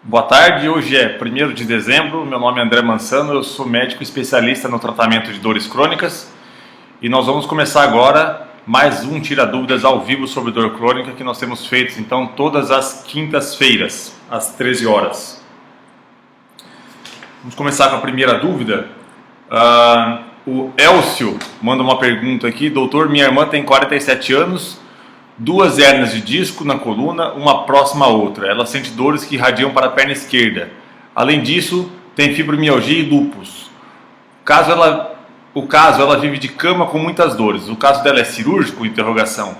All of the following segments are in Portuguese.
Boa tarde, hoje é 1º de dezembro, meu nome é André Mansano, eu sou médico especialista no tratamento de dores crônicas e nós vamos começar agora mais um Tira Dúvidas ao vivo sobre dor crônica que nós temos feito então todas as quintas-feiras, às 13 horas. Vamos começar com a primeira dúvida. O Elcio manda uma pergunta aqui: doutor, minha irmã tem 47 anos, 2 hérnias de disco na coluna, uma próxima à outra. Ela sente dores que irradiam para a perna esquerda. Além disso, tem fibromialgia e lúpus. O caso, ela vive de cama com muitas dores. O caso dela é cirúrgico? Interrogação.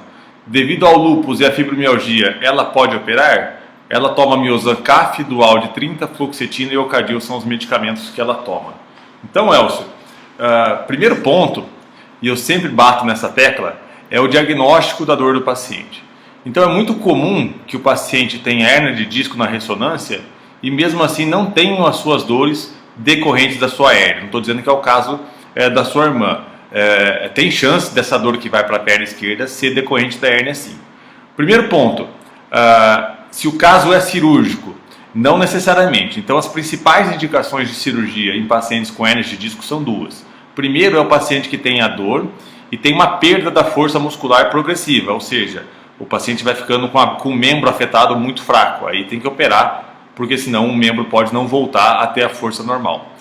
Devido ao lúpus e à fibromialgia, ela pode operar? Ela toma Miosan Caf, Dual de 30, Fluoxetina e Ocardil são os medicamentos que ela toma. Então, Elcio, primeiro ponto, e eu sempre bato nessa tecla, é o diagnóstico da dor do paciente. Então é muito comum que o paciente tenha hérnia de disco na ressonância e mesmo assim não tenham as suas dores decorrentes da sua hérnia. Não estou dizendo que é o caso da sua irmã. Tem chance dessa dor que vai para a perna esquerda ser decorrente da hérnia sim. Primeiro ponto, se o caso é cirúrgico, não necessariamente. Então as principais indicações de cirurgia em pacientes com hérnias de disco são duas. Primeiro é o paciente que tem a dor e tem uma perda da força muscular progressiva, ou seja, o paciente vai ficando com o membro afetado muito fraco, aí tem que operar, porque senão o membro pode não voltar a ter a força normal.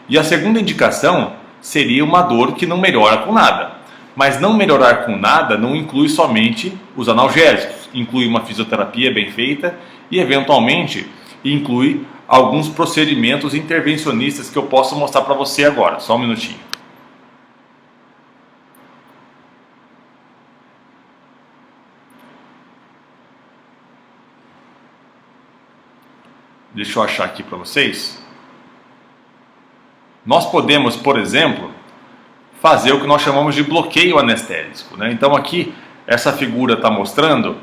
E a segunda indicação seria uma dor que não melhora com nada, mas não melhorar com nada não inclui somente os analgésicos, inclui uma fisioterapia bem feita e eventualmente inclui alguns procedimentos intervencionistas que eu posso mostrar para você agora, só um minutinho. Deixa eu achar aqui para vocês. Nós podemos, por exemplo, fazer o que nós chamamos de bloqueio anestésico, né? Então aqui, essa figura está mostrando,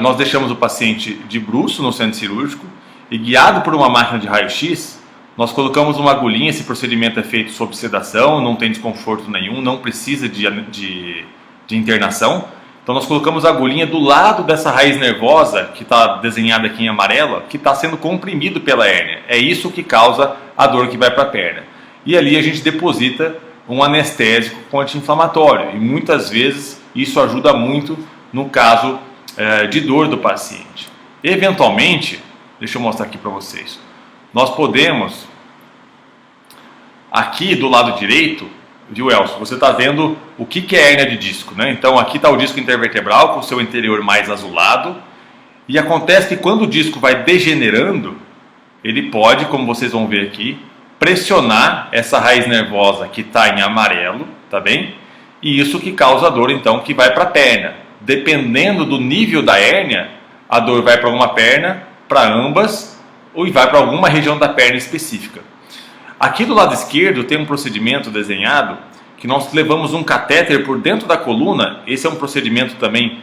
nós deixamos o paciente de bruço no centro cirúrgico e guiado por uma máquina de raio-x, nós colocamos uma agulhinha. Esse procedimento é feito sob sedação, não tem desconforto nenhum, não precisa de internação. Então nós colocamos a agulhinha do lado dessa raiz nervosa, que está desenhada aqui em amarelo, que está sendo comprimido pela hérnia. É isso que causa a dor que vai para a perna. E ali a gente deposita um anestésico com anti-inflamatório. E muitas vezes isso ajuda muito no caso de dor do paciente. Eventualmente, deixa eu mostrar aqui para vocês. Nós podemos, aqui do lado direito, viu, Elcio? Você está vendo o que é hérnia de disco, né? Então aqui está o disco intervertebral com o seu interior mais azulado. E acontece que quando o disco vai degenerando, ele pode, como vocês vão ver aqui, pressionar essa raiz nervosa que está em amarelo, tá bem? E isso que causa a dor, então, que vai para a perna. Dependendo do nível da hérnia, a dor vai para uma perna, para ambas, ou vai para alguma região da perna específica. Aqui do lado esquerdo tem um procedimento desenhado que nós levamos um catéter por dentro da coluna. Esse é um procedimento também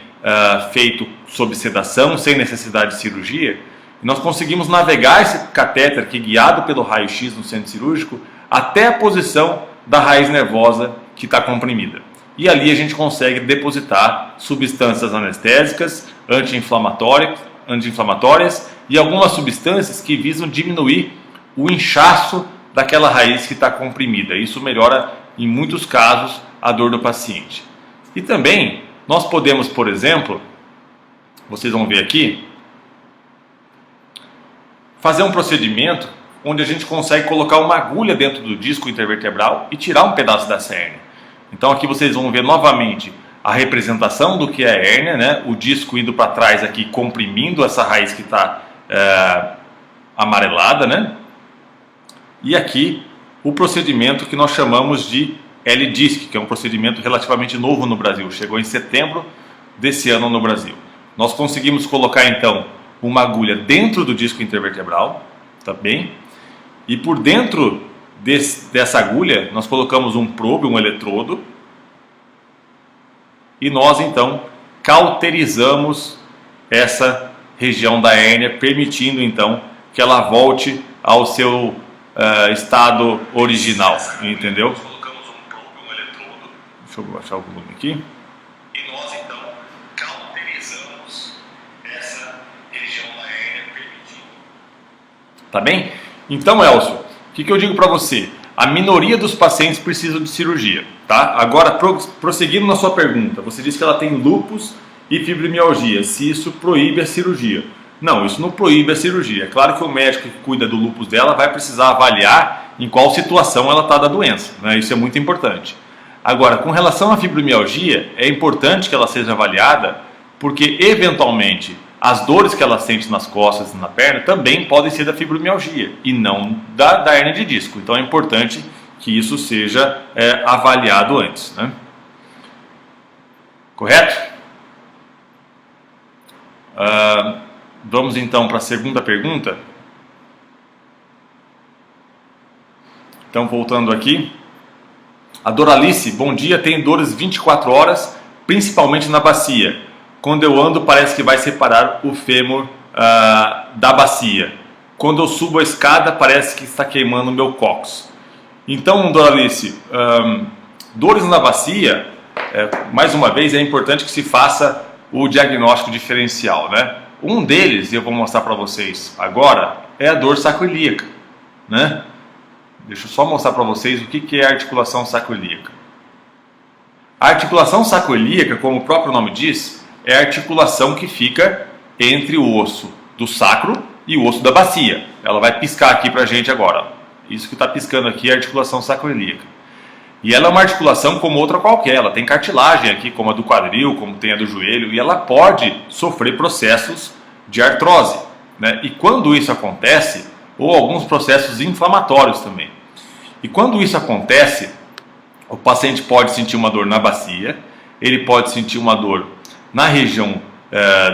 feito sob sedação, sem necessidade de cirurgia. E nós conseguimos navegar esse catéter aqui, guiado pelo raio-x no centro cirúrgico, até a posição da raiz nervosa que está comprimida. E ali a gente consegue depositar substâncias anestésicas, anti-inflamatórias e algumas substâncias que visam diminuir o inchaço daquela raiz que está comprimida. Isso melhora, em muitos casos, a dor do paciente. E também, nós podemos, por exemplo, vocês vão ver aqui, fazer um procedimento onde a gente consegue colocar uma agulha dentro do disco intervertebral e tirar um pedaço dessa hérnia. Então aqui vocês vão ver novamente a representação do que é a hérnia, né? O disco indo para trás aqui, comprimindo essa raiz que está amarelada, né? E aqui o procedimento que nós chamamos de L-Disc, que é um procedimento relativamente novo no Brasil. Chegou em setembro desse ano no Brasil. Nós conseguimos colocar então uma agulha dentro do disco intervertebral, tá bem? E por dentro dessa agulha nós colocamos um probe, um eletrodo, e nós então cauterizamos essa região da hérnia, permitindo então que ela volte ao seu estado original, entendeu? Nós colocamos um probe, um eletrodo. Deixa eu baixar o volume aqui. E nós então cauterizamos essa região da hérnia, permitindo Tá bem? Então, Elcio, o que eu digo para você? A minoria dos pacientes precisam de cirurgia, tá? Agora, prosseguindo na sua pergunta, você disse que ela tem lúpus e fibromialgia, se isso proíbe a cirurgia. Não, isso não proíbe a cirurgia. É claro que o médico que cuida do lúpus dela vai precisar avaliar em qual situação ela está da doença, né? Isso é muito importante. Agora, com relação à fibromialgia, é importante que ela seja avaliada, porque eventualmente as dores que ela sente nas costas e na perna também podem ser da fibromialgia e não da hérnia de disco. Então é importante que isso seja avaliado antes, né? Correto? Vamos então para a segunda pergunta. Então, voltando aqui. A Doralice, bom dia, tenho dores 24 horas, principalmente na bacia. Quando eu ando parece que vai separar o fêmur da bacia. Quando eu subo a escada parece que está queimando o meu cóccix. Então, Doralice, dores na bacia, mais uma vez é importante que se faça o diagnóstico diferencial, né? Um deles, e eu vou mostrar para vocês agora, é a dor sacroiliaca, né? Deixa eu só mostrar para vocês o que é a articulação sacroiliaca. A articulação sacroiliaca, como o próprio nome diz, é a articulação que fica entre o osso do sacro e o osso da bacia. Ela vai piscar aqui para a gente agora. Isso que está piscando aqui é a articulação sacroiliaca. E ela é uma articulação como outra qualquer. Ela tem cartilagem aqui, como a do quadril, como tem a do joelho, e ela pode sofrer processos de artrose, né? E quando isso acontece, ou alguns processos inflamatórios também. E quando isso acontece, o paciente pode sentir uma dor na bacia, ele pode sentir uma dor na região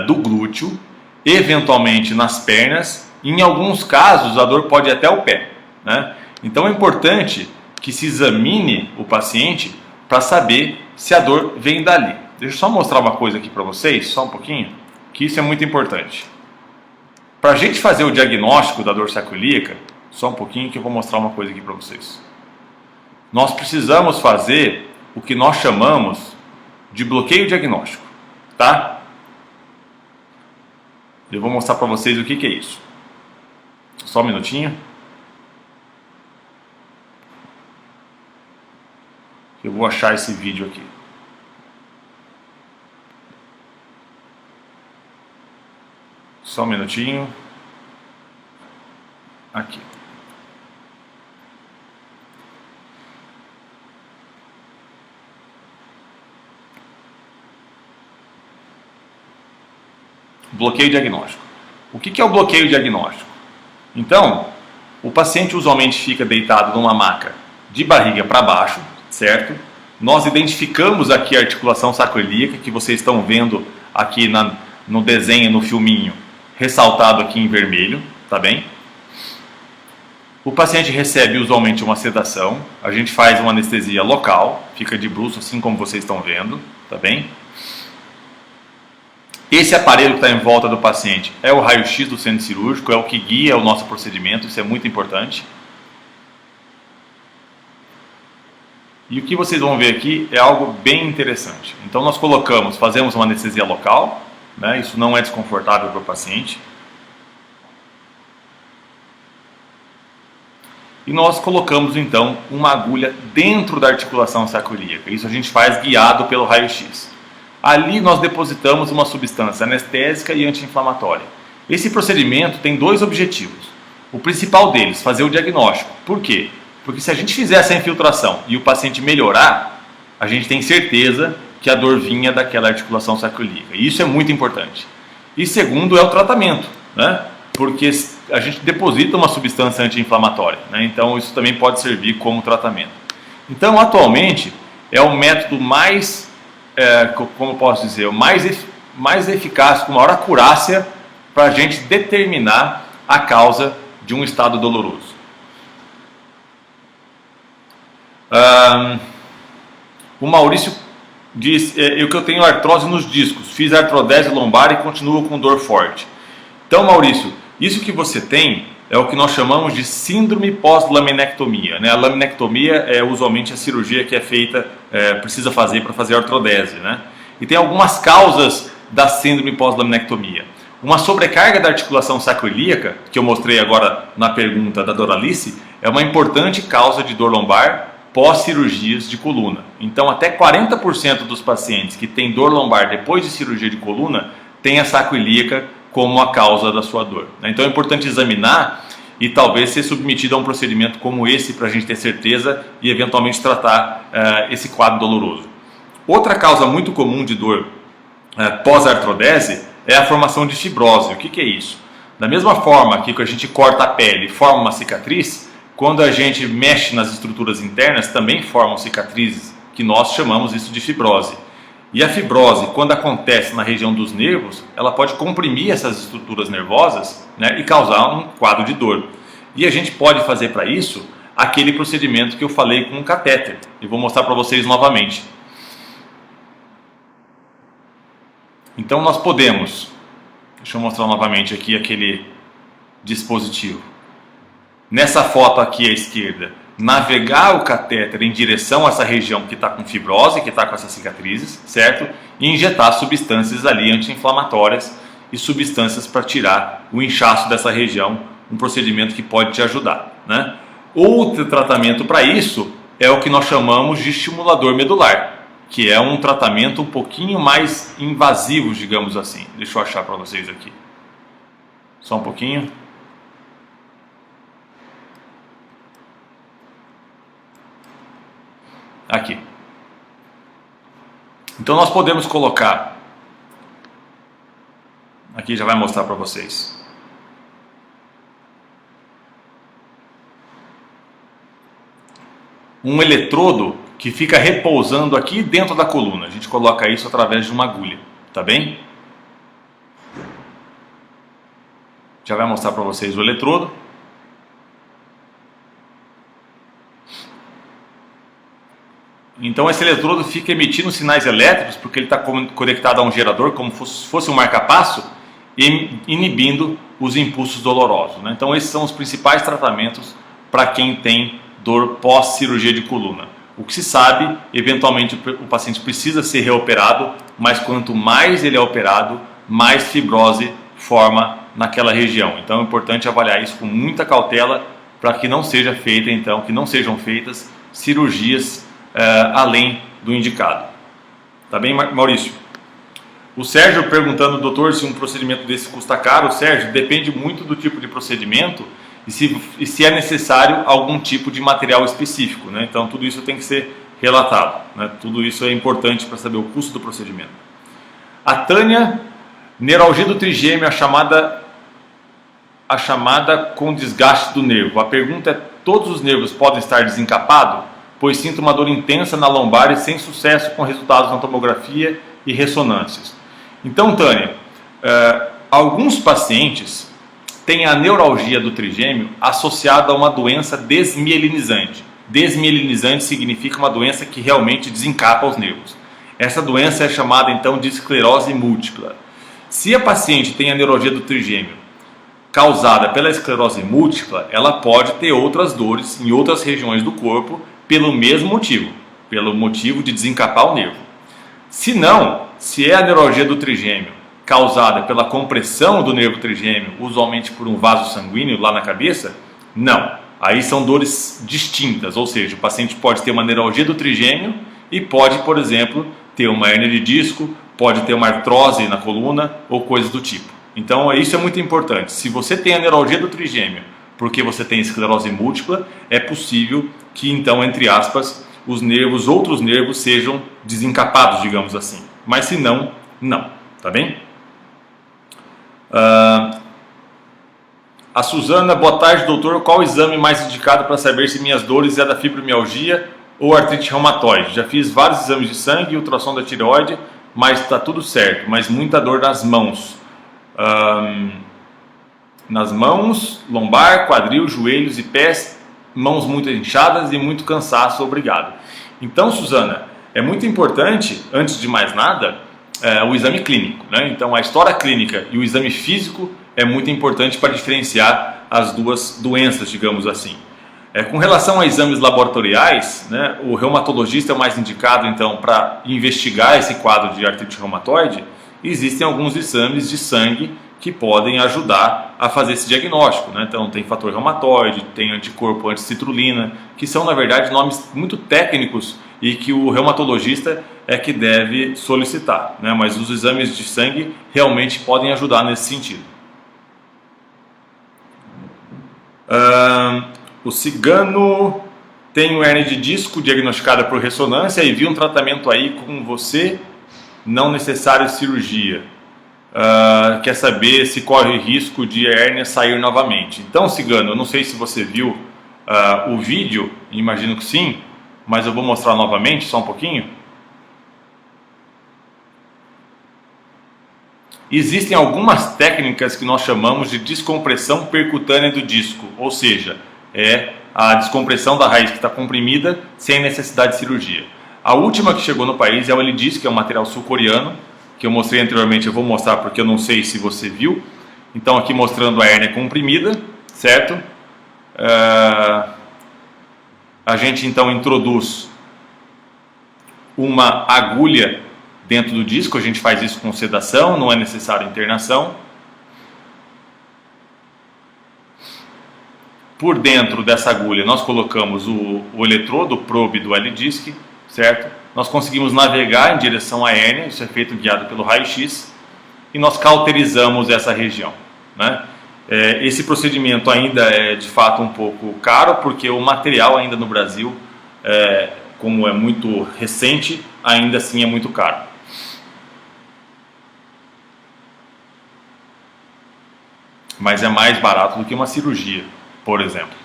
do glúteo, eventualmente nas pernas, e em alguns casos a dor pode ir até o pé, né? Então é importante que se examine o paciente para saber se a dor vem dali. Deixa eu só mostrar uma coisa aqui para vocês, só um pouquinho, que isso é muito importante. Para a gente fazer o diagnóstico da dor sacroiliaca, só um pouquinho que eu vou mostrar uma coisa aqui para vocês. Nós precisamos fazer o que nós chamamos de bloqueio diagnóstico, tá? Eu vou mostrar para vocês o que é isso. Só um minutinho. Eu vou achar esse vídeo aqui. Só um minutinho. Aqui. Bloqueio diagnóstico. O que é o bloqueio diagnóstico? Então, o paciente usualmente fica deitado numa maca de barriga para baixo, certo? Nós identificamos aqui a articulação sacroiliaca, que vocês estão vendo aqui no desenho, no filminho, ressaltado aqui em vermelho, tá bem? O paciente recebe usualmente uma sedação, a gente faz uma anestesia local, fica de bruço, assim como vocês estão vendo, tá bem? Esse aparelho que está em volta do paciente é o raio-x do centro cirúrgico, é o que guia o nosso procedimento, isso é muito importante. E o que vocês vão ver aqui é algo bem interessante. Então nós fazemos uma anestesia local, né? Isso não é desconfortável para o paciente. E nós colocamos então uma agulha dentro da articulação sacroiliaca. Isso a gente faz guiado pelo raio-x. Ali nós depositamos uma substância anestésica e anti-inflamatória. Esse procedimento tem dois objetivos. O principal deles, fazer o diagnóstico. Por quê? Porque se a gente fizer essa infiltração e o paciente melhorar, a gente tem certeza que a dor vinha daquela articulação sacroiliaca. E isso é muito importante. E segundo é o tratamento, né? Porque a gente deposita uma substância anti-inflamatória, né? Então isso também pode servir como tratamento. Então atualmente é o método mais, como posso dizer, o mais eficaz, com maior acurácia para a gente determinar a causa de um estado doloroso. O Maurício diz que eu tenho artrose nos discos, fiz artrodese lombar e continuo com dor forte. Então, Maurício, isso que você tem é o que nós chamamos de síndrome pós-laminectomia, né? A laminectomia é usualmente a cirurgia que é feita, precisa fazer para fazer artrodese, né? E tem algumas causas da síndrome pós-laminectomia. Uma sobrecarga da articulação sacroiliaca, que eu mostrei agora na pergunta da Doralice, é uma importante causa de dor lombar pós-cirurgias de coluna. Então, até 40% dos pacientes que têm dor lombar depois de cirurgia de coluna têm a sacroiliaca como a causa da sua dor. Então, é importante examinar e talvez ser submetido a um procedimento como esse para a gente ter certeza e eventualmente tratar esse quadro doloroso. Outra causa muito comum de dor pós-artrodese é a formação de fibrose. O que é isso? Da mesma forma que a gente corta a pele e forma uma cicatriz, quando a gente mexe nas estruturas internas também formam cicatrizes, que nós chamamos isso de fibrose. E a fibrose, quando acontece na região dos nervos, ela pode comprimir essas estruturas nervosas, né, e causar um quadro de dor. E a gente pode fazer para isso aquele procedimento que eu falei com um catéter. E vou mostrar para vocês novamente. Então nós podemos, deixa eu mostrar novamente aqui aquele dispositivo. Nessa foto aqui à esquerda, navegar o catéter em direção a essa região que está com fibrose, que está com essas cicatrizes, certo? E injetar substâncias ali anti-inflamatórias e substâncias para tirar o inchaço dessa região, um procedimento que pode te ajudar, né? Outro tratamento para isso é o que nós chamamos de estimulador medular, que é um tratamento um pouquinho mais invasivo, digamos assim. Deixa eu achar para vocês aqui. Só um pouquinho. Aqui. Então nós podemos colocar, aqui já vai mostrar para vocês. Um eletrodo que fica repousando aqui dentro da coluna. A gente coloca isso através de uma agulha, tá bem? Já vai mostrar para vocês o eletrodo. Então esse eletrodo fica emitindo sinais elétricos porque ele está conectado a um gerador como se fosse um marca-passo, inibindo os impulsos dolorosos, né? Então esses são os principais tratamentos para quem tem dor pós-cirurgia de coluna. O que se sabe, eventualmente o paciente precisa ser reoperado, mas quanto mais ele é operado, mais fibrose forma naquela região. Então é importante avaliar isso com muita cautela para que não seja feita, então, que não sejam feitas cirurgias além do indicado. Tá bem, Maurício? O Sérgio perguntando, doutor, se um procedimento desse custa caro. Sérgio, depende muito do tipo de procedimento e se é necessário algum tipo de material específico, né? Então tudo isso tem que ser relatado, né? Tudo isso é importante para saber o custo do procedimento. A Tânia, neuralgia do trigêmeo, a chamada com desgaste do nervo. A pergunta é, todos os nervos podem estar desencapados? Pois sinto uma dor intensa na lombar e sem sucesso com resultados na tomografia e ressonâncias. Então, Tânia, alguns pacientes têm a neuralgia do trigêmeo associada a uma doença desmielinizante. Desmielinizante significa uma doença que realmente desencapa os nervos. Essa doença é chamada então de esclerose múltipla. Se a paciente tem a neuralgia do trigêmeo causada pela esclerose múltipla, ela pode ter outras dores em outras regiões do corpo pelo mesmo motivo, pelo motivo de desencapar o nervo. Se não, se é a neuralgia do trigêmeo causada pela compressão do nervo trigêmeo, usualmente por um vaso sanguíneo lá na cabeça, não. Aí são dores distintas, ou seja, o paciente pode ter uma neuralgia do trigêmeo e pode, por exemplo, ter uma hérnia de disco, pode ter uma artrose na coluna ou coisas do tipo. Então isso é muito importante. Se você tem a neuralgia do trigêmeo porque você tem esclerose múltipla, é possível que então, entre aspas, outros nervos sejam desencapados, digamos assim. Mas se não, não. Tá bem? A Suzana, boa tarde, doutor. Qual o exame mais indicado para saber se minhas dores é da fibromialgia ou artrite reumatoide? Já fiz vários exames de sangue e ultrassom da tireoide, mas está tudo certo. Mas muita dor nas mãos. Nas mãos, lombar, quadril, joelhos e pés, mãos muito inchadas e muito cansaço, obrigado. Então, Suzana, é muito importante, antes de mais nada, o exame clínico, né? Então, a história clínica e o exame físico é muito importante para diferenciar as duas doenças, digamos assim. Com relação a exames laboratoriais, né, o reumatologista é o mais indicado, então, para investigar esse quadro de artrite reumatoide. Existem alguns exames de sangue que podem ajudar a fazer esse diagnóstico, né? Então tem fator reumatoide, tem anticorpo anticitrulina, que são na verdade nomes muito técnicos e que o reumatologista é que deve solicitar, né? Mas os exames de sangue realmente podem ajudar nesse sentido. O cigano tem hérnia de disco diagnosticada por ressonância e viu um tratamento aí com você, não necessário cirurgia. Quer saber se corre risco de hérnia sair novamente. Então, cigano, eu não sei se você viu o vídeo, imagino que sim, mas eu vou mostrar novamente, só um pouquinho. Existem algumas técnicas que nós chamamos de descompressão percutânea do disco, ou seja, é a descompressão da raiz que está comprimida sem necessidade de cirurgia. A última que chegou no país é o L-Disc, que é um material sul-coreano, que eu mostrei anteriormente, eu vou mostrar porque eu não sei se você viu. Então aqui mostrando a hérnia comprimida, certo? A gente então introduz uma agulha dentro do disco, a gente faz isso com sedação, não é necessário internação. Por dentro dessa agulha nós colocamos o eletrodo, o probe do L-Disc, certo? Nós conseguimos navegar em direção à hérnia, isso é feito guiado pelo raio-x, e nós cauterizamos essa região, né? Esse procedimento ainda é de fato um pouco caro, porque o material ainda no Brasil, como é muito recente, ainda assim é muito caro. Mas é mais barato do que uma cirurgia, por exemplo.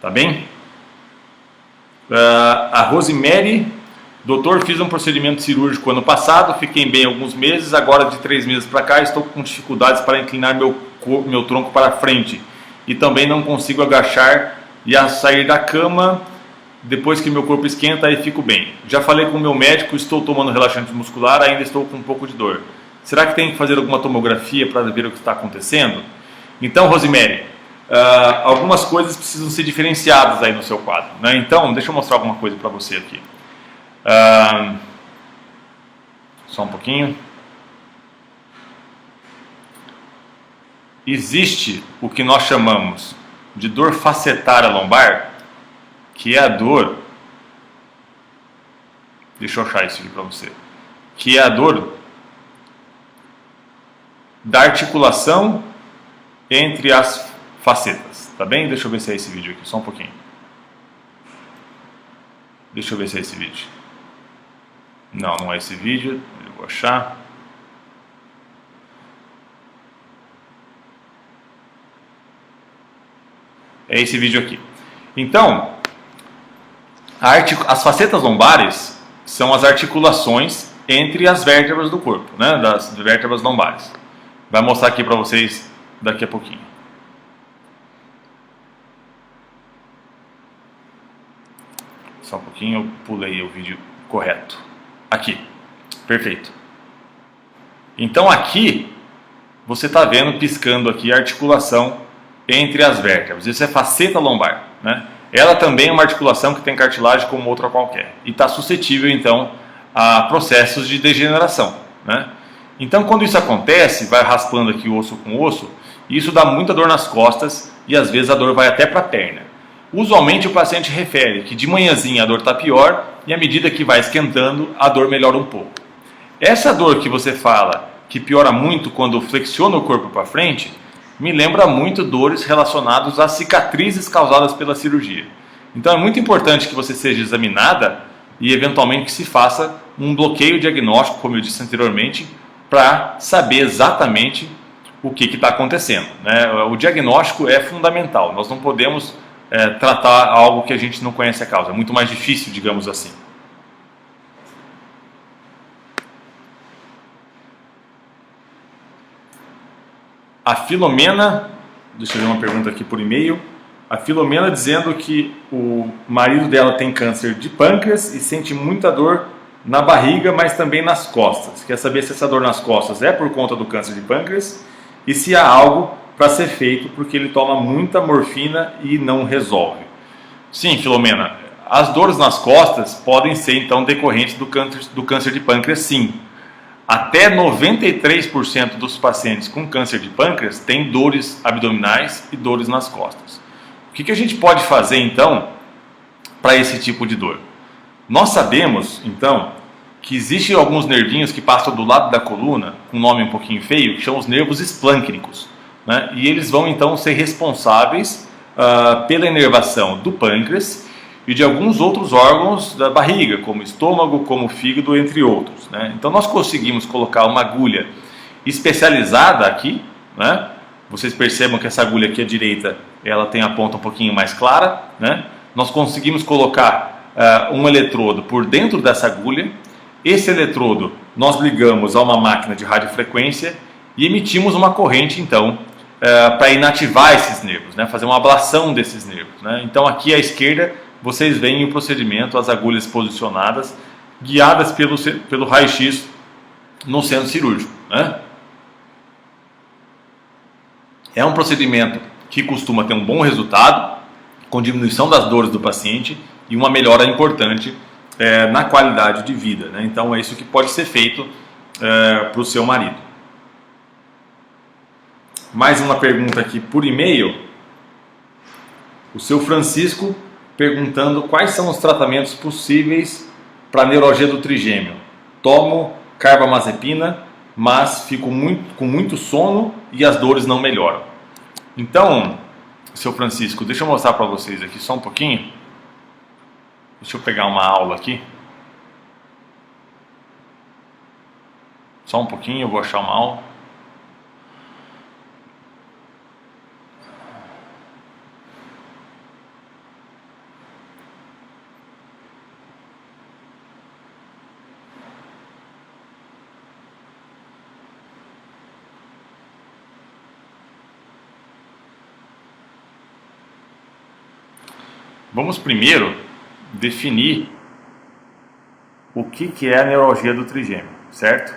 Tá bem? A Rosemary, doutor, fiz um procedimento cirúrgico ano passado, fiquei bem alguns meses, agora de 3 meses para cá estou com dificuldades para inclinar meu tronco para frente e também não consigo agachar e a sair da cama. Depois que meu corpo esquenta, aí fico bem. Já falei com o meu médico, estou tomando relaxante muscular, ainda estou com um pouco de dor. Será que tem que fazer alguma tomografia para ver o que está acontecendo? Então, Rosemary, algumas coisas precisam ser diferenciadas aí no seu quadro, né? Então, deixa eu mostrar alguma coisa para você aqui. Só um pouquinho. Existe o que nós chamamos de dor facetária lombar, que é a dor... Deixa eu achar isso aqui para você. Que é a dor da articulação entre as facetas, tá bem? Deixa eu ver se é esse vídeo aqui, só um pouquinho. Deixa eu ver se é esse vídeo. Não, não é esse vídeo, eu vou achar. É esse vídeo aqui. Então, as facetas lombares são as articulações entre as vértebras do corpo, né? Das vértebras lombares. Vai mostrar aqui para vocês daqui a pouquinho. Só um pouquinho, eu pulei o vídeo correto. Aqui, perfeito. Então aqui, você está vendo, piscando aqui, a articulação entre as vértebras. Isso é faceta lombar, né? Ela também é uma articulação que tem cartilagem como outra qualquer. E está suscetível, então, a processos de degeneração, né? Então, quando isso acontece, vai raspando aqui osso com osso, isso dá muita dor nas costas e às vezes a dor vai até para a perna. Usualmente o paciente refere que de manhãzinha a dor está pior e à medida que vai esquentando, a dor melhora um pouco. Essa dor que você fala que piora muito quando flexiona o corpo para frente, me lembra muito dores relacionadas às cicatrizes causadas pela cirurgia. Então é muito importante que você seja examinada e eventualmente que se faça um bloqueio diagnóstico, como eu disse anteriormente, para saber exatamente o que está acontecendo, né? O diagnóstico é fundamental, nós não podemos tratar algo que a gente não conhece a causa, é muito mais difícil, digamos assim. A Filomena, deixa eu ver uma pergunta aqui por e-mail. A Filomena dizendo que o marido dela tem câncer de pâncreas e sente muita dor na barriga, mas também nas costas. Quer saber se essa dor nas costas é por conta do câncer de pâncreas e se há algo para ser feito, porque ele toma muita morfina e não resolve. Sim, Filomena, as dores nas costas podem ser então decorrentes do câncer de pâncreas, sim. até 93% dos pacientes com câncer de pâncreas têm dores abdominais e dores nas costas. O que a gente pode fazer então para esse tipo de dor? Nós sabemos então que existem alguns nervinhos que passam do lado da coluna, com um nome um pouquinho feio, que são os nervos esplâncnicos, né? E eles vão então ser responsáveis pela inervação do pâncreas e de alguns outros órgãos da barriga, como o estômago, como o fígado, entre outros, né? Então nós conseguimos colocar uma agulha especializada aqui, né? Vocês percebam que essa agulha aqui à direita, ela tem a ponta um pouquinho mais clara, né? Nós conseguimos colocar um eletrodo por dentro dessa agulha. Esse eletrodo nós ligamos a uma máquina de radiofrequência e emitimos uma corrente então para inativar esses nervos, né? Fazer uma ablação desses nervos, né? Então aqui à esquerda vocês veem o procedimento, as agulhas posicionadas, guiadas pelo raio-x no centro cirúrgico, né? É um procedimento que costuma ter um bom resultado, com diminuição das dores do paciente e uma melhora importante na qualidade de vida, né? Então é isso que pode ser feito para o seu marido. Mais uma pergunta aqui por e-mail. O seu Francisco perguntando quais são os tratamentos possíveis para neuralgia do trigêmeo. Tomo carbamazepina, mas fico com muito sono e as dores não melhoram. Então, seu Francisco, deixa eu mostrar para vocês aqui só um pouquinho. Deixa eu pegar uma aula aqui. Só um pouquinho, eu vou achar uma aula. Vamos primeiro definir o que é a neuralgia do trigêmeo, certo?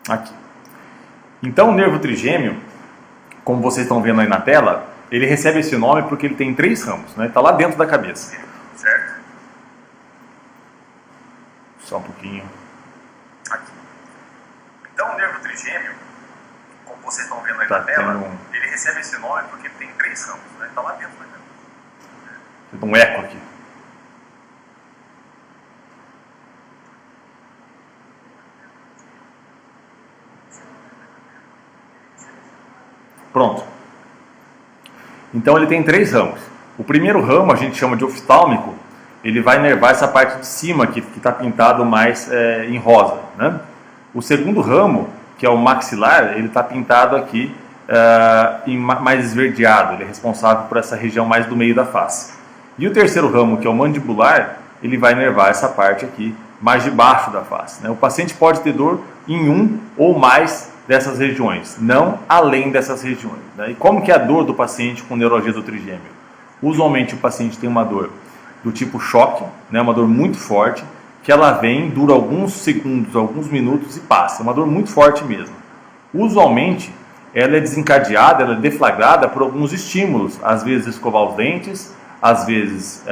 Aqui. Então o nervo trigêmeo, como vocês estão vendo aí na tela, ele recebe esse nome porque ele tem 3 ramos, né? Está lá dentro da cabeça, certo? Só um pouquinho. Aqui. Então o nervo trigêmeo, como vocês estão vendo aí na tela, ele recebe esse nome porque ele tem 3 ramos, né? Está lá dentro da cabeça. Tem um eco aqui. Pronto. Então ele tem 3 ramos. O primeiro ramo a gente chama de oftálmico. Ele vai inervar essa parte de cima que está pintado mais em rosa, né? O segundo ramo, que é o maxilar, ele está pintado aqui mais esverdeado. Ele é responsável por essa região mais do meio da face. E o terceiro ramo, que é o mandibular, ele vai inervar essa parte aqui mais de baixo da face, né? O paciente pode ter dor em um ou mais dessas regiões, não além dessas regiões, né? E como que é a dor do paciente com neuralgia do trigêmeo? Usualmente o paciente tem uma dor do tipo choque, né? Uma dor muito forte, que ela vem, dura alguns segundos, alguns minutos e passa. É uma dor muito forte mesmo. Usualmente ela é desencadeada, ela é deflagrada por alguns estímulos, às vezes escovar os dentes, às vezes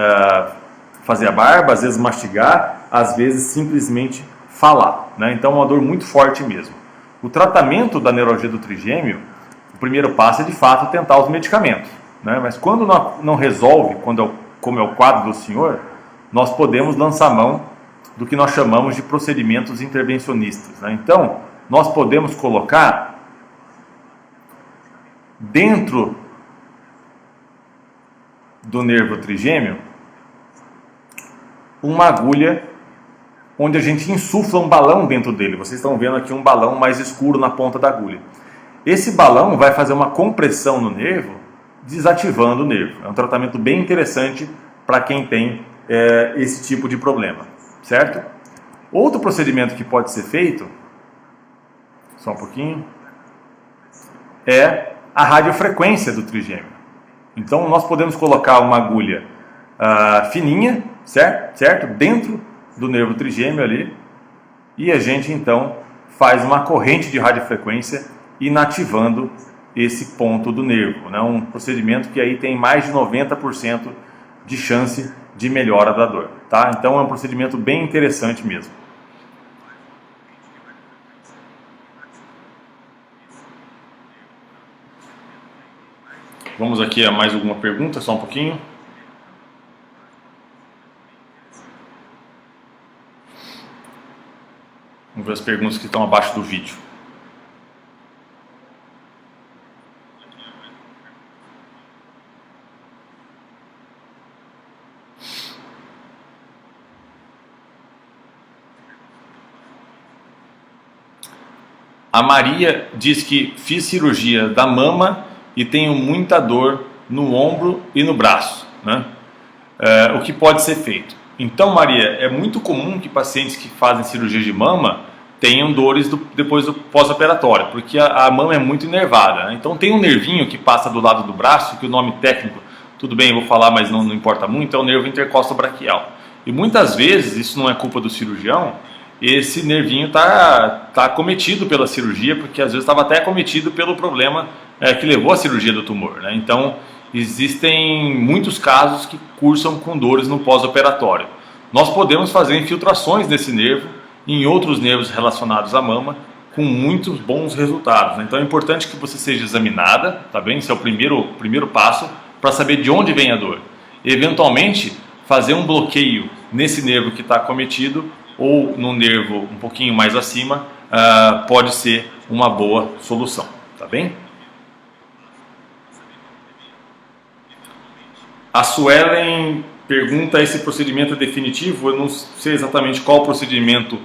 fazer a barba, às vezes mastigar, às vezes simplesmente falar, né? Então é uma dor muito forte mesmo. O tratamento da neuralgia do trigêmeo, o primeiro passo é de fato tentar os medicamentos, né? Mas quando não resolve, como é o quadro do senhor, nós podemos lançar mão do que nós chamamos de procedimentos intervencionistas, né? Então nós podemos colocar dentro do nervo trigêmeo uma agulha onde a gente insufla um balão dentro dele. Vocês estão vendo aqui um balão mais escuro na ponta da agulha. Esse balão vai fazer uma compressão no nervo, desativando o nervo. É um tratamento bem interessante para quem tem esse tipo de problema, certo? Outro procedimento que pode ser feito, só um pouquinho, é a radiofrequência do trigêmeo. Então nós podemos colocar uma agulha fininha, certo? Dentro do nervo trigêmeo ali, e a gente então faz uma corrente de radiofrequência inativando esse ponto do nervo, né? Um procedimento que aí tem mais de 90% de chance de melhora da dor, tá? Então é um procedimento bem interessante mesmo. Vamos aqui a mais alguma pergunta, só um pouquinho. Vamos ver as perguntas que estão abaixo do vídeo. A Maria diz que fiz cirurgia da mama e tenho muita dor no ombro e no braço, né? O que pode ser feito? Então, Maria, é muito comum que pacientes que fazem cirurgia de mama tenham dores depois do pós-operatório, porque a mama é muito inervada, né? Então tem um nervinho que passa do lado do braço, que o nome técnico, tudo bem, eu vou falar, mas não importa muito, é o nervo intercostobraquial. E muitas vezes, isso não é culpa do cirurgião, esse nervinho está acometido pela cirurgia, porque às vezes estava até acometido pelo problema que levou à cirurgia do tumor, né? Então, existem muitos casos que cursam com dores no pós-operatório. Nós podemos fazer infiltrações nesse nervo e em outros nervos relacionados à mama com muitos bons resultados, né? Então é importante que você seja examinada, tá bem? Esse é o primeiro passo para saber de onde vem a dor. Eventualmente, fazer um bloqueio nesse nervo que está acometido ou no nervo um pouquinho mais acima pode ser uma boa solução, tá bem? A Suelen pergunta: esse procedimento é definitivo? Eu não sei exatamente qual procedimento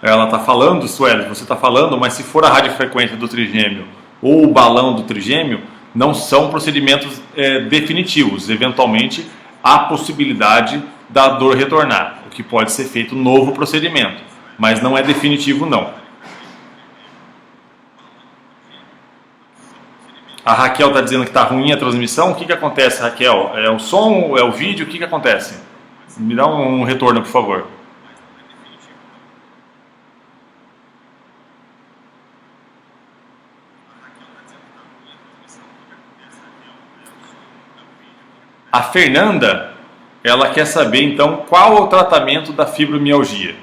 ela está falando, Suelen, você está falando, mas se for a radiofrequência do trigêmeo ou o balão do trigêmeo, não são procedimentos definitivos. Eventualmente, há possibilidade da dor retornar, o que pode ser feito novo procedimento, mas não é definitivo não. A Raquel está dizendo que está ruim a transmissão. O que acontece, Raquel? É o som? É o vídeo? O que acontece? Me dá um retorno, por favor. A Fernanda, ela quer saber então qual é o tratamento da fibromialgia.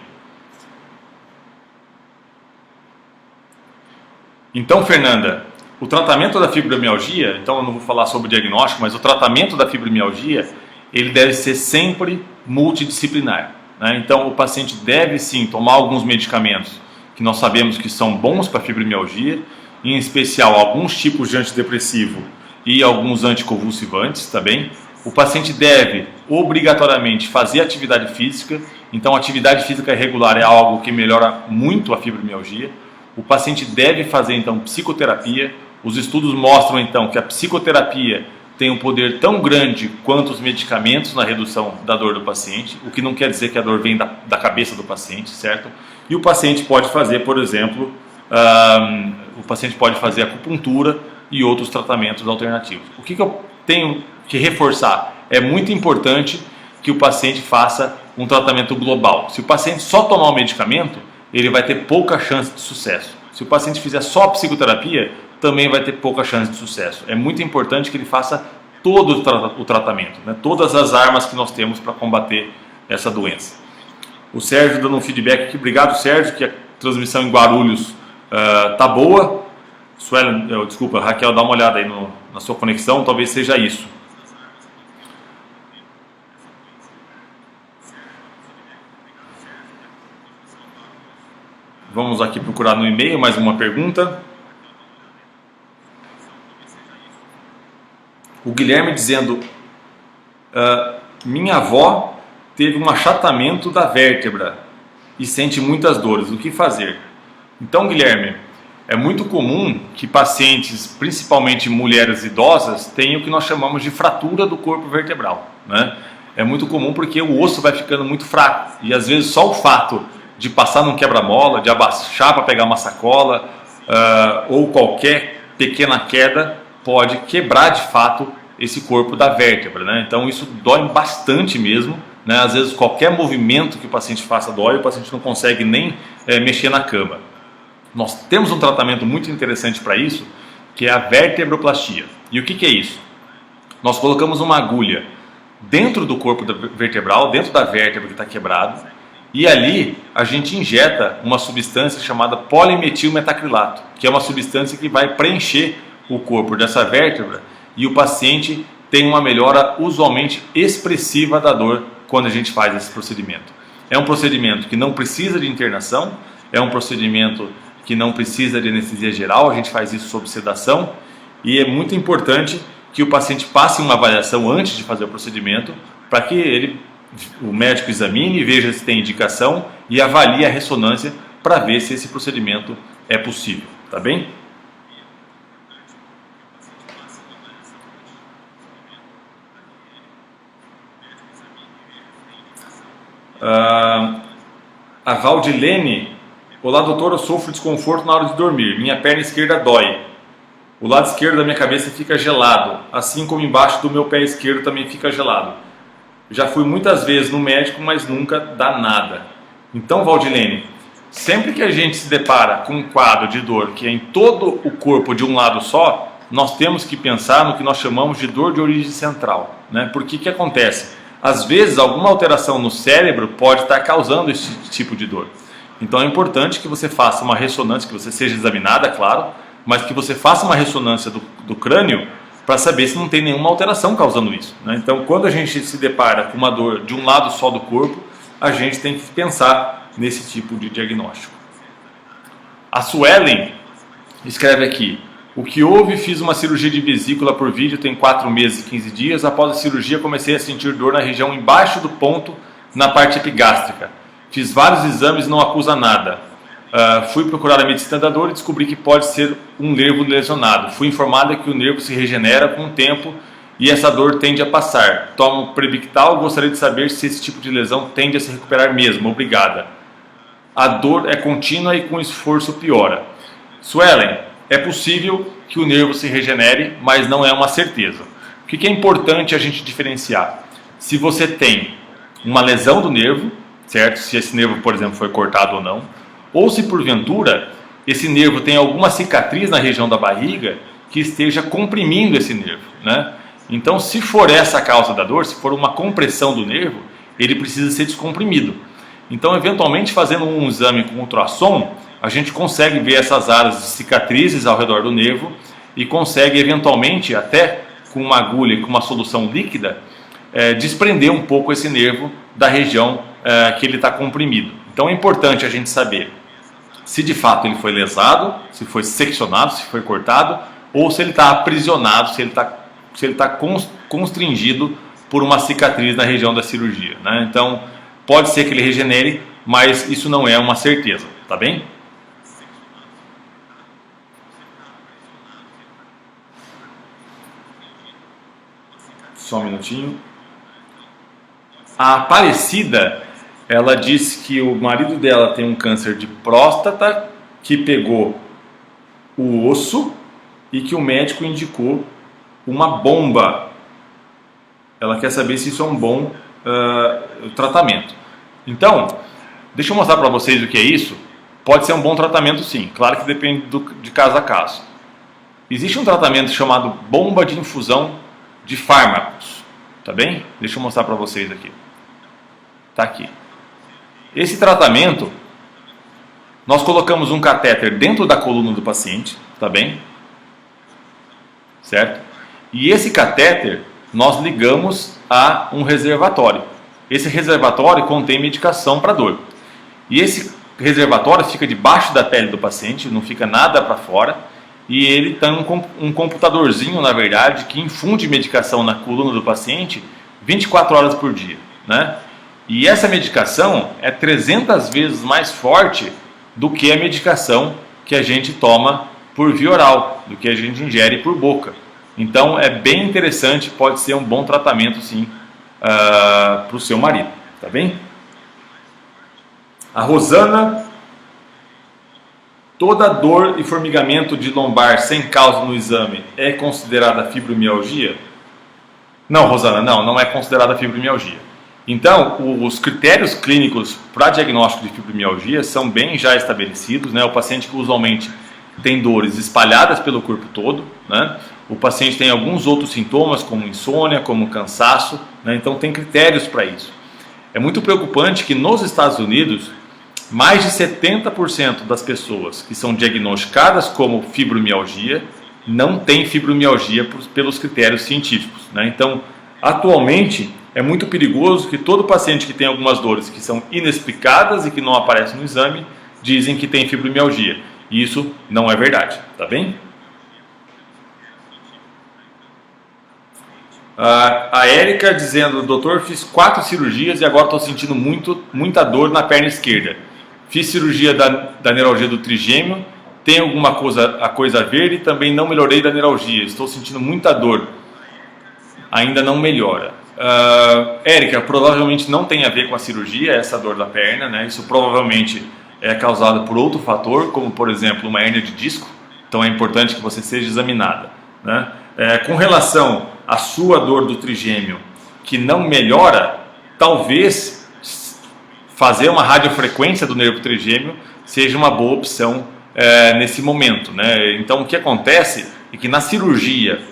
Então, Fernanda, o tratamento da fibromialgia, então eu não vou falar sobre o diagnóstico, mas o tratamento da fibromialgia, ele deve ser sempre multidisciplinar, né? Então o paciente deve sim tomar alguns medicamentos que nós sabemos que são bons para fibromialgia, em especial alguns tipos de antidepressivo e alguns anticonvulsivantes, tá bem? O paciente deve obrigatoriamente fazer atividade física, então atividade física regular é algo que melhora muito a fibromialgia. O paciente deve fazer então psicoterapia. Os estudos mostram então que a psicoterapia tem um poder tão grande quanto os medicamentos na redução da dor do paciente, o que não quer dizer que a dor vem da cabeça do paciente, certo? E o paciente pode fazer, por exemplo, o paciente pode fazer acupuntura e outros tratamentos alternativos. O que eu tenho que reforçar? É muito importante que o paciente faça um tratamento global. Se o paciente só tomar o medicamento, ele vai ter pouca chance de sucesso. Se o paciente fizer só psicoterapia, também vai ter pouca chance de sucesso. É muito importante que ele faça todo o tratamento, né? Todas as armas que nós temos para combater essa doença. O Sérgio dando um feedback aqui. Obrigado, Sérgio, que a transmissão em Guarulhos tá boa. Suelen, desculpa, Raquel, dá uma olhada aí na sua conexão, talvez seja isso. Vamos aqui procurar no e-mail mais uma pergunta. O Guilherme dizendo: minha avó teve um achatamento da vértebra e sente muitas dores, o que fazer? Então, Guilherme, é muito comum que pacientes, principalmente mulheres idosas, tenham o que nós chamamos de fratura do corpo vertebral, né? É muito comum porque o osso vai ficando muito fraco e às vezes só o fato de passar num quebra-mola, de abaixar para pegar uma sacola ou qualquer pequena queda pode quebrar de fato esse corpo da vértebra, né? Então isso dói bastante mesmo, né? Às vezes qualquer movimento que o paciente faça dói, o paciente não consegue nem mexer na cama. Nós temos um tratamento muito interessante para isso, que é a vertebroplastia. E o que é isso? Nós colocamos uma agulha dentro do corpo vertebral, dentro da vértebra que está quebrado, e ali a gente injeta uma substância chamada polimetilmetacrilato, que é uma substância que vai preencher o corpo dessa vértebra, e o paciente tem uma melhora usualmente expressiva da dor quando a gente faz esse procedimento. É um procedimento que não precisa de internação, é um procedimento que não precisa de anestesia geral, a gente faz isso sob sedação, e é muito importante que o paciente passe uma avaliação antes de fazer o procedimento, para que o médico examine, veja se tem indicação e avalie a ressonância para ver se esse procedimento é possível, tá bem? A Valdilene: olá doutor, eu sofro desconforto na hora de dormir, minha perna esquerda dói, o lado esquerdo da minha cabeça fica gelado, assim como embaixo do meu pé esquerdo também fica gelado. Já fui muitas vezes no médico, mas nunca dá nada. Então, Valdilene, sempre que a gente se depara com um quadro de dor que é em todo o corpo de um lado só, nós temos que pensar no que nós chamamos de dor de origem central, né? Porque que acontece? Às vezes, alguma alteração no cérebro pode estar causando esse tipo de dor. Então é importante que você faça uma ressonância, que você seja examinada, claro, mas que você faça uma ressonância do crânio para saber se não tem nenhuma alteração causando isso, né? Então, quando a gente se depara com uma dor de um lado só do corpo, a gente tem que pensar nesse tipo de diagnóstico. A Suelen escreve aqui: o que houve? Fiz uma cirurgia de vesícula por vídeo tem 4 meses e 15 dias. Após a cirurgia, comecei a sentir dor na região embaixo do ponto, na parte epigástrica. Fiz vários exames e não acusa nada. Fui procurar a medicina da dor e descobri que pode ser um nervo lesionado. Fui informada que o nervo se regenera com o tempo e essa dor tende a passar. Tomo Previctal, gostaria de saber se esse tipo de lesão tende a se recuperar mesmo. Obrigada. A dor é contínua e com esforço piora. Suelen, é possível que o nervo se regenere, mas não é uma certeza. O que é importante a gente diferenciar? Se você tem uma lesão do nervo, certo? Se esse nervo, por exemplo, foi cortado ou não, ou se porventura esse nervo tem alguma cicatriz na região da barriga que esteja comprimindo esse nervo, né? Então, se for essa a causa da dor, se for uma compressão do nervo, ele precisa ser descomprimido. Então, eventualmente, fazendo um exame com ultrassom, a gente consegue ver essas áreas de cicatrizes ao redor do nervo e consegue, eventualmente, até com uma agulha, com uma solução líquida, desprender um pouco esse nervo da região que ele está comprimido. Então, é importante a gente saber se de fato ele foi lesado, se foi seccionado, se foi cortado, ou se ele está aprisionado, se ele está constringido por uma cicatriz na região da cirurgia, né? Então, pode ser que ele regenere, mas isso não é uma certeza, tá bem? Só um minutinho. A Aparecida, ela disse que o marido dela tem um câncer de próstata, que pegou o osso e que o médico indicou uma bomba. Ela quer saber se isso é um bom tratamento. Então, deixa eu mostrar para vocês o que é isso. Pode ser um bom tratamento, sim. Claro que depende de caso a caso. Existe um tratamento chamado bomba de infusão de fármacos. Tá bem? Deixa eu mostrar para vocês aqui. Tá aqui. Esse tratamento, nós colocamos um catéter dentro da coluna do paciente, tá bem? Certo? E esse catéter nós ligamos a um reservatório. Esse reservatório contém medicação para dor. E esse reservatório fica debaixo da pele do paciente, não fica nada para fora. E ele tem um computadorzinho, na verdade, que infunde medicação na coluna do paciente 24 horas por dia, né? E essa medicação é 300 vezes mais forte do que a medicação que a gente toma por via oral, do que a gente ingere por boca. Então é bem interessante, pode ser um bom tratamento sim para o seu marido, tá bem? A Rosana: toda dor e formigamento de lombar sem causa no exame é considerada fibromialgia? Não, Rosana, não é considerada fibromialgia. Então, os critérios clínicos para diagnóstico de fibromialgia são bem já estabelecidos, né? O paciente que usualmente tem dores espalhadas pelo corpo todo, né? O paciente tem alguns outros sintomas, como insônia, como cansaço, né? Então tem critérios para isso. É muito preocupante que nos Estados Unidos, mais de 70% das pessoas que são diagnosticadas como fibromialgia não têm fibromialgia pelos critérios científicos, né? Então, atualmente, é muito perigoso que todo paciente que tem algumas dores que são inexplicadas e que não aparecem no exame, dizem que tem fibromialgia. E isso não é verdade, tá bem? A Érica dizendo: doutor, fiz 4 cirurgias e agora estou sentindo muita dor na perna esquerda. Fiz cirurgia da neuralgia do trigêmeo, tem alguma coisa a ver e também não melhorei da neuralgia. Estou sentindo muita dor, ainda não melhora. Érica, provavelmente não tem a ver com a cirurgia, essa dor da perna, né? Isso provavelmente é causado por outro fator, como por exemplo uma hérnia de disco. Então é importante que você seja examinada, né? Com relação à sua dor do trigêmeo que não melhora, talvez fazer uma radiofrequência do nervo trigêmeo seja uma boa opção nesse momento, né? Então o que acontece é que na cirurgia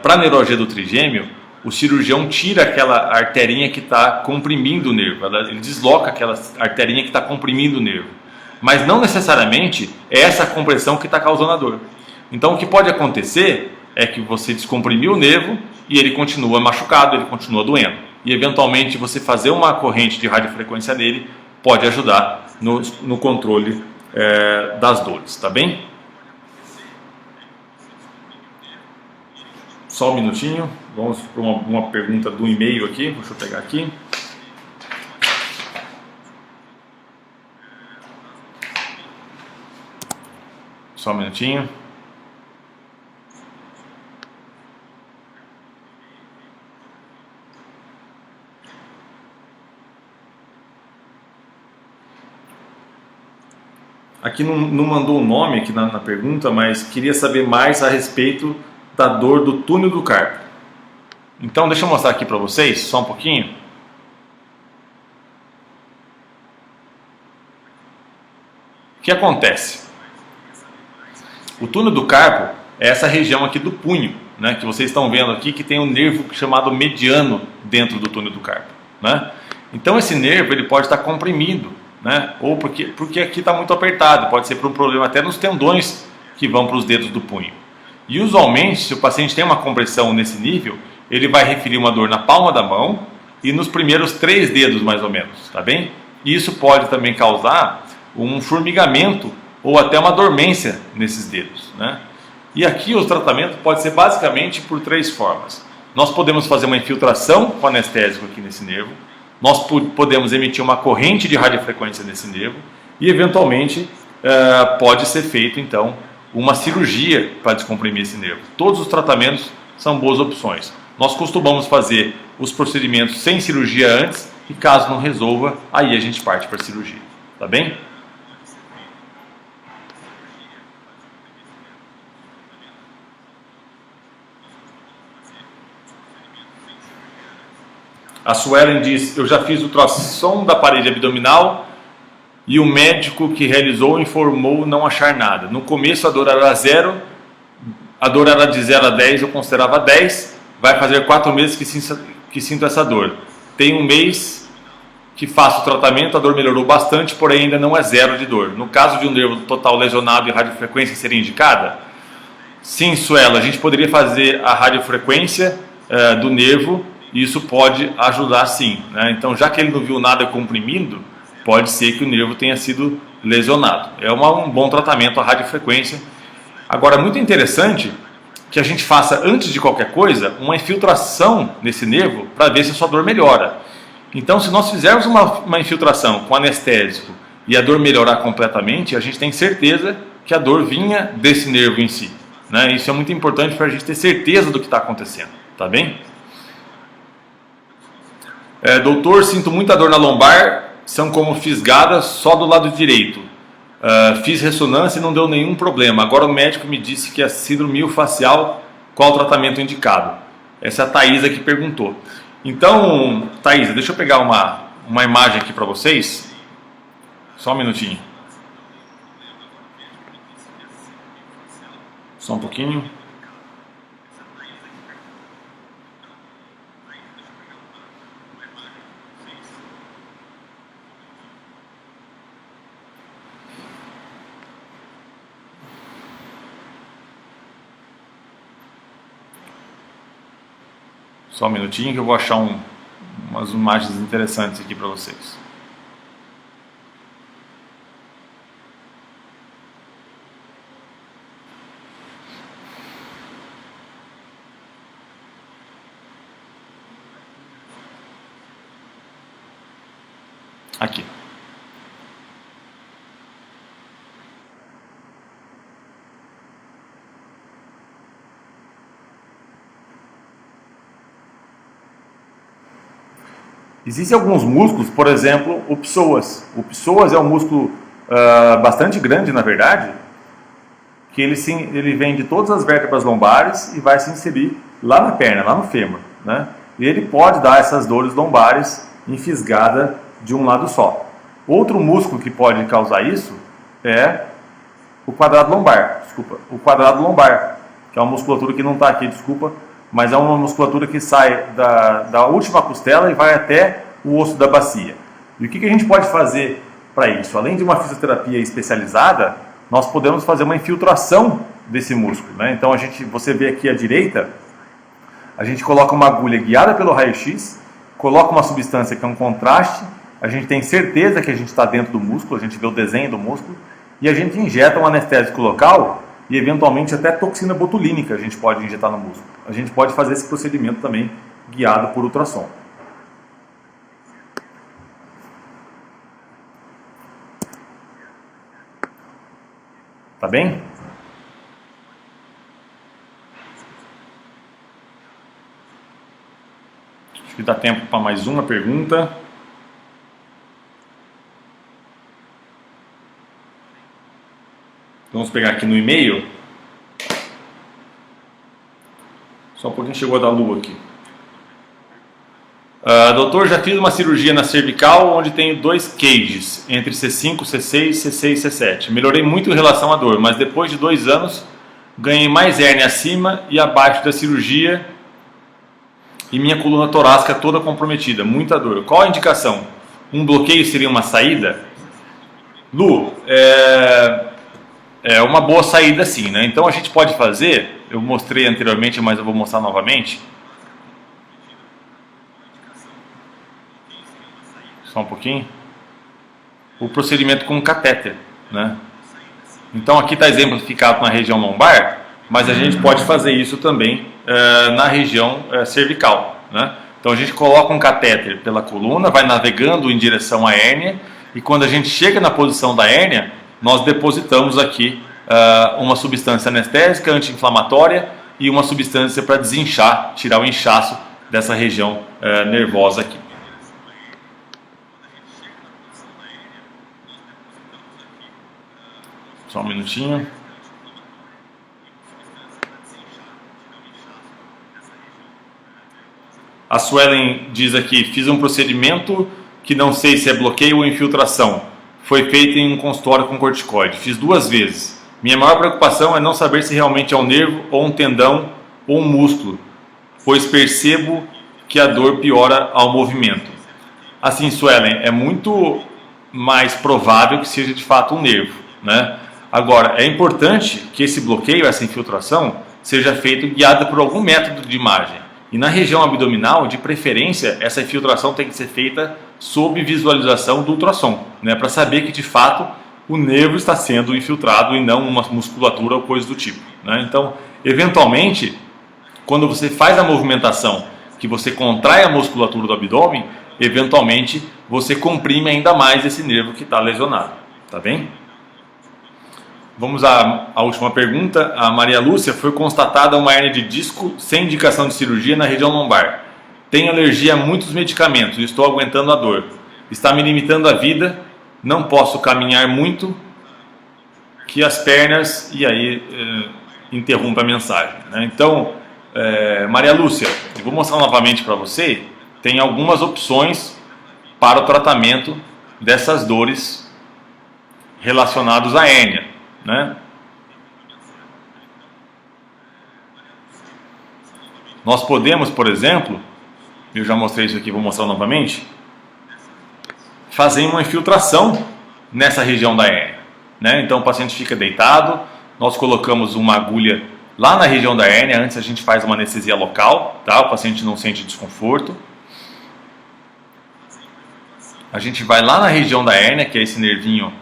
para a neuralgia do trigêmeo, o cirurgião tira aquela arterinha que está comprimindo o nervo, ele desloca aquela arterinha que está comprimindo o nervo, mas não necessariamente é essa compressão que está causando a dor. Então o que pode acontecer é que você descomprimiu o nervo e ele continua machucado, ele continua doendo, e eventualmente você fazer uma corrente de radiofrequência nele pode ajudar no controle das dores, tá bem? Só um minutinho, vamos para uma pergunta do e-mail aqui, deixa eu pegar aqui. Só um minutinho. Aqui não mandou o nome aqui na pergunta, mas queria saber mais a respeito da dor do túnel do carpo. Então deixa eu mostrar aqui para vocês, só um pouquinho. O que acontece? O túnel do carpo é essa região aqui do punho, né, que vocês estão vendo aqui, que tem um nervo chamado mediano dentro do túnel do carpo, né? Então esse nervo ele pode estar comprimido, né, ou porque aqui está muito apertado, pode ser por um problema até nos tendões que vão para os dedos do punho. E usualmente, se o paciente tem uma compressão nesse nível, ele vai referir uma dor na palma da mão e nos primeiros 3 dedos mais ou menos, tá bem? E isso pode também causar um formigamento ou até uma dormência nesses dedos, né? E aqui o tratamento pode ser basicamente por 3 formas. Nós podemos fazer uma infiltração com anestésico aqui nesse nervo, nós podemos emitir uma corrente de radiofrequência nesse nervo e eventualmente pode ser feito então uma cirurgia para descomprimir esse nervo. Todos os tratamentos são boas opções. Nós costumamos fazer os procedimentos sem cirurgia antes e caso não resolva, aí a gente parte para a cirurgia, tá bem? A Suelen diz: eu já fiz ultrassom da parede abdominal e o médico que realizou informou não achar nada. No começo a dor era 0, a dor era de 0 a 10, eu considerava 10. Vai fazer 4 meses que sinto essa dor. Tem 1 mês que faço o tratamento, a dor melhorou bastante, porém ainda não é 0 de dor. No caso de um nervo total lesionado e radiofrequência seria indicada? Sim, Suela, a gente poderia fazer a radiofrequência do nervo, e isso pode ajudar sim, né? Então, já que ele não viu nada comprimindo, pode ser que o nervo tenha sido lesionado. É um bom tratamento a radiofrequência. Agora, muito interessante que a gente faça, antes de qualquer coisa, uma infiltração nesse nervo para ver se a sua dor melhora. Então, se nós fizermos uma infiltração com anestésico e a dor melhorar completamente, a gente tem certeza que a dor vinha desse nervo em si, né? Isso é muito importante para a gente ter certeza do que está acontecendo, tá bem? Doutor, sinto muita dor na lombar, são como fisgadas só do lado direito. Fiz ressonância e não deu nenhum problema. Agora o médico me disse que é síndrome miofascial, qual o tratamento indicado? Essa é a Thaisa que perguntou. Então, Thaisa, deixa eu pegar uma imagem aqui para vocês. Só um minutinho. Só um pouquinho. Só um minutinho que eu vou achar umas imagens interessantes aqui para vocês. Aqui. Existem alguns músculos, por exemplo, o psoas. O psoas é um músculo bastante grande, na verdade, que ele vem de todas as vértebras lombares e vai se inserir lá na perna, lá no fêmur, né? E ele pode dar essas dores lombares em fisgada de um lado só. Outro músculo que pode causar isso é o quadrado lombar, o quadrado lombar, que é uma musculatura que não está aqui, mas é uma musculatura que sai da última costela e vai até o osso da bacia. E o que a gente pode fazer para isso? Além de uma fisioterapia especializada, nós podemos fazer uma infiltração desse músculo, né? Então você vê aqui à direita, a gente coloca uma agulha guiada pelo raio-x, coloca uma substância que é um contraste, a gente tem certeza que a gente está dentro do músculo, a gente vê o desenho do músculo, e a gente injeta um anestésico local e eventualmente até toxina botulínica a gente pode injetar no músculo. A gente pode fazer esse procedimento também guiado por ultrassom. Tá bem? Acho que dá tempo para mais uma pergunta. Vamos pegar aqui no e-mail. Só um pouquinho, chegou a dar lua aqui. Doutor, já fiz uma cirurgia na cervical onde tenho 2 cages entre C5, C6, C6 e C7. Melhorei muito em relação à dor, mas depois de 2 anos ganhei mais hérnia acima e abaixo da cirurgia e minha coluna torácica toda comprometida, muita dor. Qual a indicação? Um bloqueio seria uma saída? Lu, é uma boa saída sim, né? Então a gente pode fazer, eu mostrei anteriormente, mas eu vou mostrar novamente. Só um pouquinho. O procedimento com catéter, né? Então aqui está exemplificado na região lombar, mas a gente pode fazer isso também na região cervical, né? Então a gente coloca um catéter pela coluna, vai navegando em direção à hérnia, e quando a gente chega na posição da hérnia, nós depositamos aqui uma substância anestésica, anti-inflamatória e uma substância para desinchar, tirar o inchaço dessa região nervosa aqui. Só um minutinho. A Suelen diz aqui, fiz um procedimento que não sei se é bloqueio ou infiltração. Foi feito em um consultório com corticoide. Fiz 2 vezes. Minha maior preocupação é não saber se realmente é um nervo ou um tendão ou um músculo, pois percebo que a dor piora ao movimento. Assim, Suelen, é muito mais provável que seja de fato um nervo, né? Agora, é importante que esse bloqueio, essa infiltração, seja feito guiado por algum método de imagem. E na região abdominal, de preferência, essa infiltração tem que ser feita sob visualização do ultrassom, né, para saber que de fato o nervo está sendo infiltrado e não uma musculatura ou coisa do tipo, né? Então, eventualmente, quando você faz a movimentação que você contrai a musculatura do abdômen, eventualmente você comprime ainda mais esse nervo que está lesionado, tá bem? Vamos à última pergunta. A Maria Lúcia, foi constatada uma hérnia de disco sem indicação de cirurgia na região lombar. Tenho alergia a muitos medicamentos e estou aguentando a dor. Está me limitando a vida, não posso caminhar muito, que as pernas... E aí interrompe a mensagem, né? Então, Maria Lúcia, eu vou mostrar novamente para você. Tem algumas opções para o tratamento dessas dores relacionadas à hérnia, né? Nós podemos, por exemplo, eu já mostrei isso aqui, vou mostrar novamente, fazer uma infiltração nessa região da hérnia, né? Então o paciente fica deitado, nós colocamos uma agulha lá na região da hérnia, antes a gente faz uma anestesia local, tá? O paciente não sente desconforto. A gente vai lá na região da hérnia, que é esse nervinho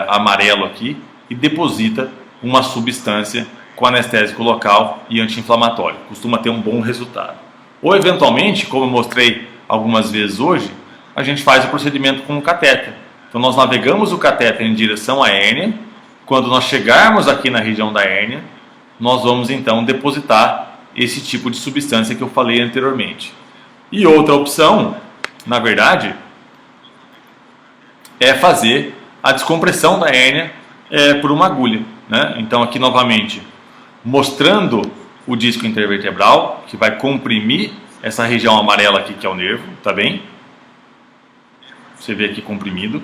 amarelo aqui, e deposita uma substância com anestésico local e anti-inflamatório. Costuma ter um bom resultado. Ou eventualmente, como eu mostrei algumas vezes hoje, a gente faz o procedimento com o catéter. Então nós navegamos o catéter em direção à hérnia. Quando nós chegarmos aqui na região da hérnia, nós vamos então depositar esse tipo de substância que eu falei anteriormente. E outra opção, na verdade, é fazer a descompressão da hérnia por uma agulha, né? Então aqui novamente, mostrando o disco intervertebral, que vai comprimir essa região amarela aqui que é o nervo, tá bem? Você vê aqui comprimido.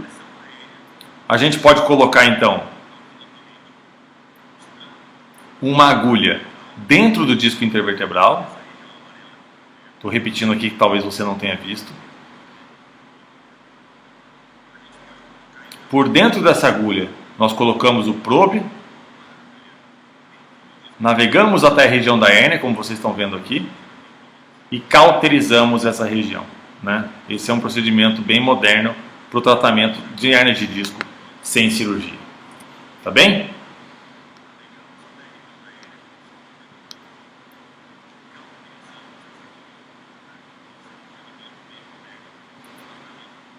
A gente pode colocar então uma agulha dentro do disco intervertebral. Estou repetindo aqui que talvez você não tenha visto. Por dentro dessa agulha, nós colocamos o probe, navegamos até a região da hérnia, como vocês estão vendo aqui, e cauterizamos essa região, né? Esse é um procedimento bem moderno para o tratamento de hérnia de disco sem cirurgia. Tá bem?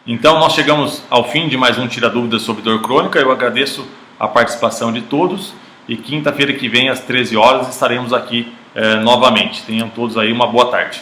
Então nós chegamos ao fim de mais um Tira Dúvidas sobre dor crônica. Eu agradeço a participação de todos e quinta-feira que vem às 13 horas estaremos aqui novamente. Tenham todos aí uma boa tarde.